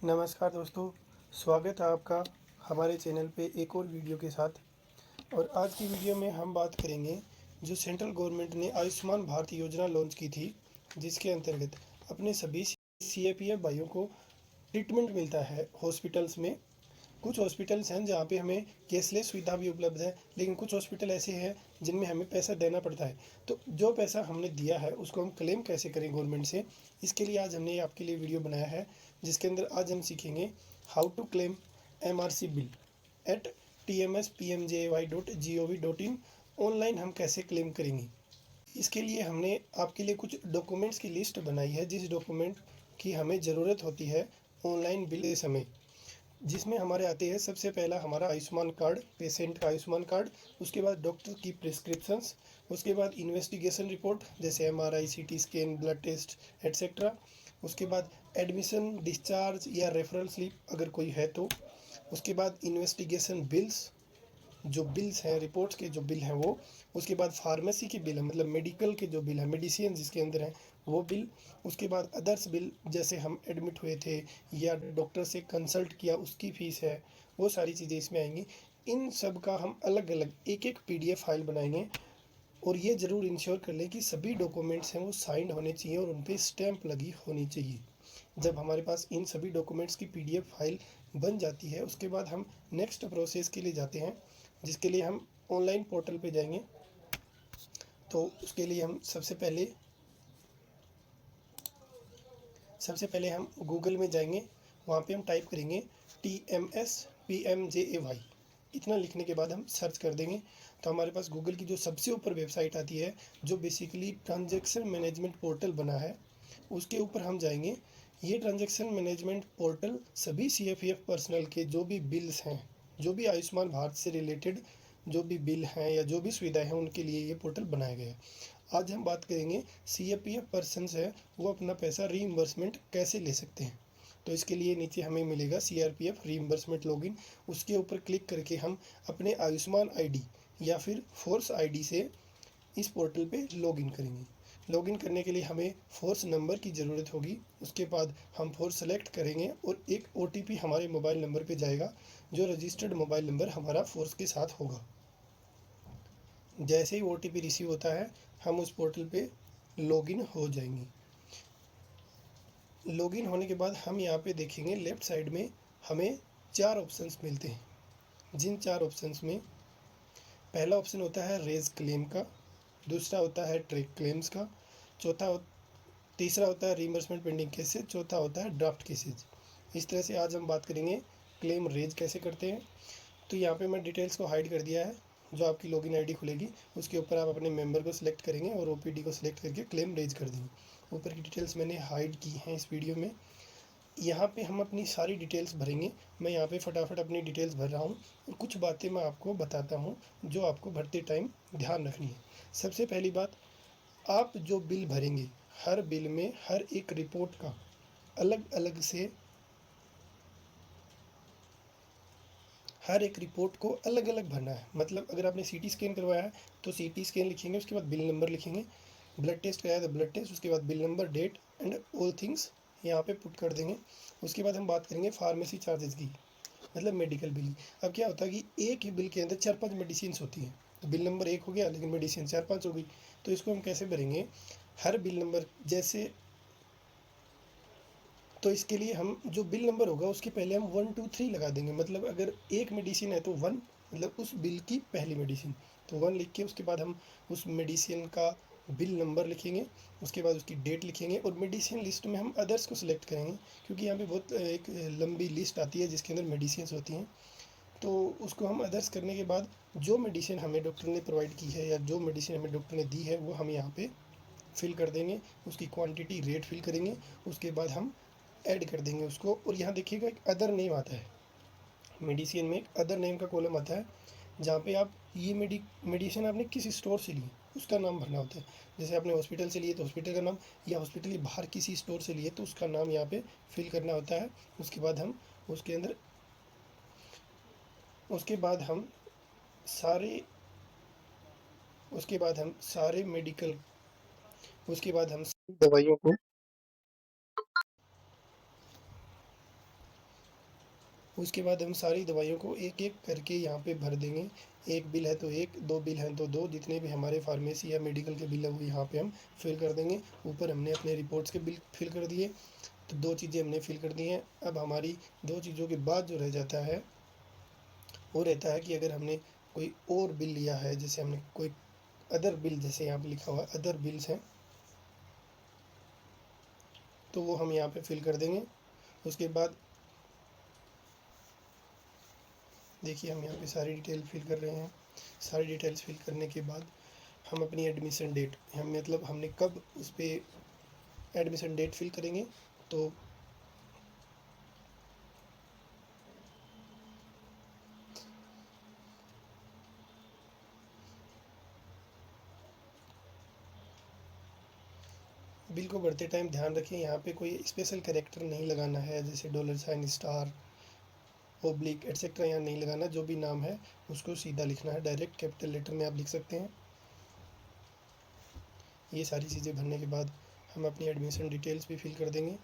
नमस्कार दोस्तों, स्वागत है आपका हमारे चैनल पे एक और वीडियो के साथ। और आज की वीडियो में हम बात करेंगे जो सेंट्रल गवर्नमेंट ने आयुष्मान भारत योजना लॉन्च की थी, जिसके अंतर्गत अपने सभी सीएपीएफ भाइयों को ट्रीटमेंट मिलता है हॉस्पिटल्स में। कुछ हॉस्पिटल्स हैं जहाँ पे हमें कैशलेस सुविधा भी उपलब्ध है, लेकिन कुछ हॉस्पिटल ऐसे हैं जिनमें हमें पैसा देना पड़ता है। तो जो पैसा हमने दिया है उसको हम क्लेम कैसे करें गवर्नमेंट से, इसके लिए आज हमने आपके लिए वीडियो बनाया है, जिसके अंदर आज हम सीखेंगे how to claim MRC bill at tmspmjay.gov.in। Online हम कैसे क्लेम करेंगे, इसके लिए हमने आपके लिए कुछ डॉक्यूमेंट्स की लिस्ट बनाई है, जिस डॉक्यूमेंट की हमें ज़रूरत होती है ऑनलाइन बिल के समय। जिसमें हमारे आते हैं सबसे पहला हमारा आयुष्मान कार्ड, पेशेंट का आयुष्मान कार्ड। उसके बाद डॉक्टर की प्रिस्क्रिप्शंस। उसके बाद इन्वेस्टिगेशन रिपोर्ट जैसे MRI, CT scan, blood test etcetera. उसके बाद एडमिशन, डिस्चार्ज या रेफरल स्लिप अगर कोई है तो। उसके बाद इन्वेस्टिगेशन बिल्स, जो बिल्स हैं रिपोर्ट्स के जो बिल हैं वो। उसके बाद फार्मेसी के बिल है, मतलब मेडिकल के जो बिल है, मेडिसिन जिसके अंदर है वो बिल। उसके बाद अदर्स बिल, जैसे हम एडमिट हुए थे या डॉक्टर से कंसल्ट किया उसकी फ़ीस है, वो सारी चीज़ें इसमें आएंगी। इन सब का हम अलग अलग एक एक PDF फाइल बनाएंगे। और ये ज़रूर इंश्योर कर लें कि सभी डॉक्यूमेंट्स हैं वो साइंड होने चाहिए और उन पर स्टैंप लगी होनी चाहिए। जब हमारे पास इन सभी डॉक्यूमेंट्स की PDF फाइल बन जाती है, उसके बाद हम नेक्स्ट प्रोसेस के लिए जाते हैं, जिसके लिए हम ऑनलाइन पोर्टल पे जाएंगे। तो उसके लिए हम सबसे पहले हम गूगल में जाएंगे। वहाँ पे हम टाइप करेंगे TMSPMJAY। इतना लिखने के बाद हम सर्च कर देंगे तो हमारे पास गूगल की जो सबसे ऊपर वेबसाइट आती है, जो बेसिकली ट्रांजैक्शन मैनेजमेंट पोर्टल बना है, उसके ऊपर हम जाएंगे। ये ट्रांजैक्शन मैनेजमेंट पोर्टल सभी CFF पर्सनल के जो भी बिल्स हैं, जो भी आयुष्मान भारत से रिलेटेड जो भी बिल हैं या जो भी सुविधाएं हैं, उनके लिए ये पोर्टल बनाया गया है। आज हम बात करेंगे CFF पर्सनस है वो अपना पैसा रीइंबर्समेंट कैसे ले सकते हैं। तो इसके लिए नीचे हमें मिलेगा CRPF रीइंबर्समेंट लॉगिन। उसके ऊपर क्लिक करके हम अपने आयुष्मान ID या फिर फोर्स ID से इस पोर्टल पे लॉगिन करेंगे। लॉगिन करने के लिए हमें फोर्स नंबर की ज़रूरत होगी। उसके बाद हम फोर्स सेलेक्ट करेंगे और एक OTP हमारे मोबाइल नंबर पे जाएगा, जो रजिस्टर्ड मोबाइल नंबर हमारा फोर्स के साथ होगा। जैसे ही OTP रिसीव होता है, हम उस पोर्टल पे लॉगिन हो जाएंगे। लॉगिन होने के बाद हम यहाँ पे देखेंगे लेफ़्ट साइड में हमें 4 ऑप्शंस मिलते हैं। जिन 4 ऑप्शंस में पहला ऑप्शन होता है रेज क्लेम का, दूसरा होता है ट्रैक क्लेम्स का, तीसरा होता है रीइंबर्समेंट पेंडिंग केसेज, चौथा होता है ड्राफ्ट केसेज। इस तरह से आज हम बात करेंगे क्लेम रेज कैसे करते हैं। तो यहाँ पे मैं डिटेल्स को हाइड कर दिया है। जो आपकी लॉगिन आईडी खुलेगी उसके ऊपर आप अपने मेंबर को सिलेक्ट करेंगे और OPD को सिलेक्ट करके क्लेम रेज कर देंगे। ऊपर की डिटेल्स मैंने हाइड की हैं इस वीडियो में। यहाँ पे हम अपनी सारी डिटेल्स भरेंगे। मैं यहाँ पे फटाफट अपनी डिटेल्स भर रहा हूँ और कुछ बातें मैं आपको बताता हूँ जो आपको भरते टाइम ध्यान रखनी है। सबसे पहली बात, आप जो बिल भरेंगे, हर बिल में हर एक रिपोर्ट का अलग अलग से, हर एक रिपोर्ट को अलग अलग भरना है। मतलब अगर आपने CT स्कैन करवाया है तो CT स्कैन लिखेंगे, उसके बाद बिल नंबर लिखेंगे। ब्लड टेस्ट कराया तो ब्लड टेस्ट, उसके बाद bill number, date and all things यहाँ पे पुट कर देंगे। उसके बाद हम बात करेंगे फार्मेसी चार्जेस की, मतलब मेडिकल बिल। अब क्या होता है कि एक ही बिल के अंदर 4-5 मेडिसिन होती हैं, तो बिल नंबर एक हो गया लेकिन मेडिसिन 4-5 हो गई। तो इसको हम कैसे भरेंगे, हर बिल नंबर जैसे, तो इसके लिए हम जो बिल नंबर होगा उसके पहले हम 1 2 3 लगा देंगे। मतलब अगर एक मेडिसिन है तो 1, मतलब उस बिल की पहली मेडिसिन, तो 1 लिख के उसके बाद हम उस मेडिसिन का बिल नंबर लिखेंगे। उसके बाद उसकी डेट लिखेंगे और मेडिसिन लिस्ट में हम अदर्स को सिलेक्ट करेंगे, क्योंकि यहाँ पे बहुत एक लंबी लिस्ट आती है जिसके अंदर मेडिसिन होती हैं। तो उसको हम अदर्स करने के बाद जो मेडिसिन हमें डॉक्टर ने प्रोवाइड की है या जो मेडिसिन हमें डॉक्टर ने दी है वो हम यहाँ पे फिल कर देंगे। उसकी क्वांटिटी, रेट फिल करेंगे। उसके बाद हम ऐड कर देंगे उसको। और यहाँ देखिएगा एक अदर नेम आता है, मेडिसिन में एक अदर नेम का कॉलम आता है, जहाँ पे आप ये मेडिसिन आपने किस स्टोर से ली उसका नाम भरना होता है। जैसे आपने हॉस्पिटल से लिए तो हॉस्पिटल का नाम, या हॉस्पिटल के बाहर किसी स्टोर से लिए तो उसका नाम यहाँ पे फिल करना होता है। उसके बाद हम उसके अंदर उसके बाद हम सारे उसके बाद हम सारे मेडिकल उसके बाद हम सारी दवाइयों को उसके बाद हम सारी दवाइयों को एक एक करके यहाँ पे भर देंगे। एक बिल है तो एक, दो बिल हैं तो दो, जितने भी हमारे फार्मेसी या मेडिकल के बिल है वो यहाँ पे हम फिल कर देंगे। ऊपर हमने अपने रिपोर्ट्स के बिल फिल कर दिए, तो दो चीज़ें हमने फिल कर दी हैं। अब हमारी दो चीज़ों के बाद जो रह जाता है वो रहता है कि अगर हमने कोई और बिल लिया है, जैसे हमने कोई अदर बिल, जैसे यहाँ पे लिखा हुआ है अदर बिल्स हैं, तो वो हम यहाँ पे फिल कर देंगे। उसके बाद देखिए हम यहाँ पे सारी डिटेल फिल कर रहे हैं। सारी डिटेल्स फिल करने के बाद हम अपनी एडमिशन डेट, हम मतलब हमने कब उस पर एडमिशन डेट फिल करेंगे, तो बिल को भरते टाइम ध्यान रखें यहाँ पे कोई स्पेशल कैरेक्टर नहीं लगाना है, जैसे dollar sign, star, oblique etcetera यहाँ नहीं लगाना। जो भी नाम है उसको सीधा लिखना है, डायरेक्ट कैपिटल लेटर में आप लिख सकते हैं। ये सारी चीज़ें भरने के बाद हम अपनी एडमिशन डिटेल्स भी फिल कर देंगे।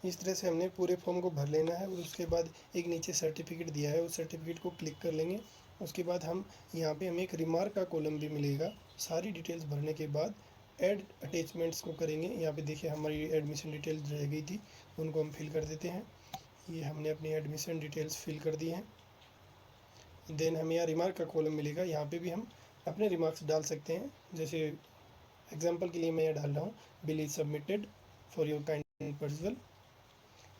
इस तरह से हमने पूरे फॉर्म को भर लेना है। और उसके बाद एक नीचे सर्टिफिकेट दिया है, उस सर्टिफिकेट को क्लिक कर लेंगे। उसके बाद हम यहाँ पे हमें एक रिमार्क का कॉलम भी मिलेगा। सारी डिटेल्स भरने के बाद ऐड अटैचमेंट्स को करेंगे। यहाँ पे देखिए हमारी एडमिशन डिटेल्स रह गई थी, उनको हम फिल कर देते हैं। ये हमने अपनी एडमिशन डिटेल्स फिल कर दी हैं। देन हमें यहाँ रिमार्क का कॉलम मिलेगा, यहाँ पे भी हम अपने रिमार्क्स डाल सकते हैं। जैसे एग्जांपल के लिए मैं यहाँ डाल रहा हूँ, bill is submitted for your kind personal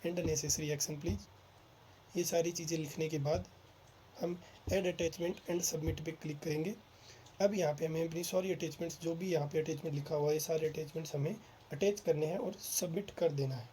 and necessary action please. ये सारी चीज़ें लिखने के बाद हम ऐड अटैचमेंट एंड सबमिट पे क्लिक करेंगे। अब यहाँ पे हमें अपनी सारी अटैचमेंट्स, जो भी यहाँ पे अटैचमेंट लिखा हुआ है, ये सारे अटैचमेंट्स हमें अटैच करने हैं और सबमिट कर देना है।